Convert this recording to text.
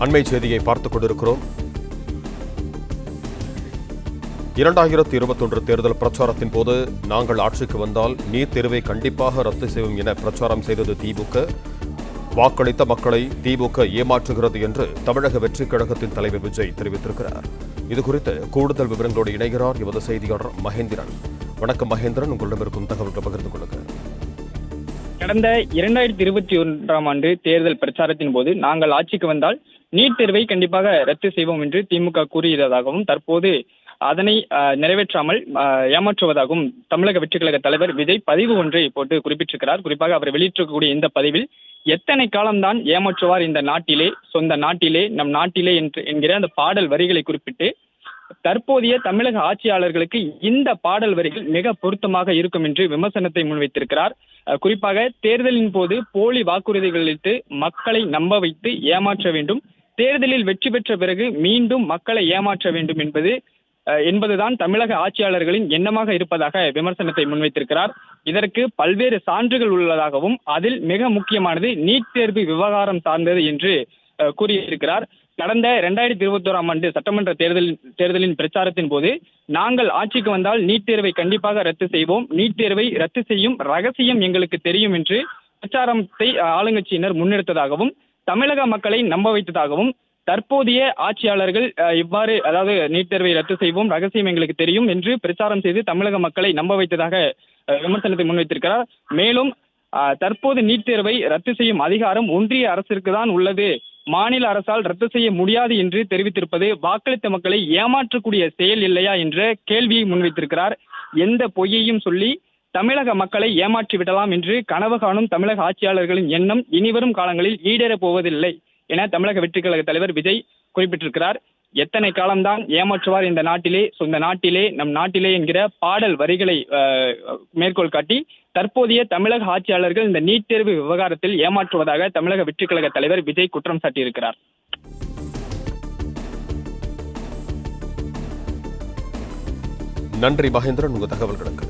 அண்மை செய்தியை பார்த்துக் கொண்டிருக்கிறோம். 2021 தேர்தல் பிரச்சாரத்தின் போது நாங்கள் ஆட்சிக்கு வந்தால் நீட் தேர்வை கண்டிப்பாக ரத்து செய்வோம் என பிரச்சாரம் செய்தது திமுக. வாக்களித்த மக்களை திமுக ஏமாற்றுகிறது என்று தமிழக வெற்றிக் கழகத்தின் தலைவர் விஜய் தெரிவித்திருக்கிறார். இதுகுறித்து கூடுதல் விவரங்களோடு இணைகிறார் எமது செய்தியாளர் மகேந்திரன். வணக்கம் மகேந்திரன், உங்களிடம் இருக்கும் தகவல்களை பகிர்ந்து கொள்ளுங்கள். கடந்த 2021ஆம் ஆண்டு தேர்தல் பிரச்சாரத்தின் போது நாங்கள் ஆட்சிக்கு வந்தால் நீட் தேர்வை கண்டிப்பாக ரத்து செய்வோம் என்று திமுக கூறியதாகவும் தற்போது அதனை நிறைவேற்றாமல் ஏமாற்றுவதாகவும் தமிழக வெற்றிக் கழக தலைவர் விஜய் பதிவு ஒன்றை போட்டு குறிப்பிட்டிருக்கிறார். குறிப்பாக அவர் வெளியிட்டிருக்கக்கூடிய இந்த பதிவில் எத்தனை காலம்தான் ஏமாற்றுவார் இந்த நாட்டிலே, சொந்த நாட்டிலே, நம் நாட்டிலே என்கிற அந்த பாடல் வரிகளை குறிப்பிட்டு தற்போதைய தமிழக ஆட்சியாளர்களுக்கு இந்த பாடல் வரிகள் மிக பொருத்தமாக இருக்கும் என்று விமர்சனத்தை முன்வைத்திருக்கிறார். குறிப்பாக தேர்தலின் போது போலி வாக்குறுதிகள் அளித்து மக்களை நம்ப வைத்து ஏமாற்ற வேண்டும், தேர்தலில் வெற்றி பெற்ற பிறகு மீண்டும் மக்களை ஏமாற்ற வேண்டும் என்பதுதான் தமிழக ஆட்சியாளர்களின் எண்ணமாக இருப்பதாக விமர்சனத்தை முன்வைத்திருக்கிறார். இதற்கு பல்வேறு சான்றுகள் உள்ளதாகவும் அதில் மிக முக்கியமானது நீட் தேர்வு விவகாரம் சார்ந்தது என்று கூறியிருக்கிறார். கடந்த 2021ஆம் ஆண்டு சட்டமன்ற தேர்தலின் பிரச்சாரத்தின் போது நாங்கள் ஆட்சிக்கு வந்தால் நீட் தேர்வை கண்டிப்பாக ரத்து செய்வோம், நீட் தேர்வை ரத்து செய்யும் ரகசியம் எங்களுக்கு தெரியும் என்று பிரச்சாரத்தை ஆளுங்கட்சியினர் முன்னெடுத்ததாகவும் தமிழக மக்களை நம்ப வைத்ததாகவும் தற்போதைய ஆட்சியாளர்கள் இவ்வாறு, அதாவது நீட் தேர்வை ரத்து செய்வோம், ரகசியம் எங்களுக்கு தெரியும் என்று பிரச்சாரம் செய்து தமிழக மக்களை நம்ப வைத்ததாக விமர்சனத்தை முன்வைத்திருக்கிறார். மேலும் தற்போது நீட் தேர்வை ரத்து செய்யும் அதிகாரம் ஒன்றிய அரசிற்கு தான் உள்ளது, மாநில அரசால் ரத்து செய்ய முடியாது என்று தெரிவித்திருப்பது வாக்களித்த மக்களை ஏமாற்றக்கூடிய செயல் இல்லையா என்ற கேள்வியை முன்வைத்திருக்கிறார். எந்த பொய்யையும் சொல்லி தமிழக மக்களை ஏமாற்றி விடலாம் என்று கனவு காணும் தமிழக ஆட்சியாளர்களின் எண்ணம் இனிவரும் காலங்களில் ஈடேறப் போவதில்லை என தமிழக வெற்றிக் கழக தலைவர் விஜய் குறிப்பிட்டிருக்கிறார். எத்தனை காலம்தான் ஏமாற்றுவார் இந்த நாட்டிலே, சொந்த நாட்டிலே, நம் நாட்டிலே என்கிற பாடல் வரிகளை மேற்கோள் காட்டி தற்போதைய தமிழக ஆட்சியாளர்கள் இந்த நீட் தேர்வு விவகாரத்தில் ஏமாற்றுவதாக தமிழக வெற்றிக் கழக தலைவர் விஜய் குற்றம் சாட்டியிருக்கிறார். நன்றி மகேந்திரன், உங்கள் தகவல்களுக்கு.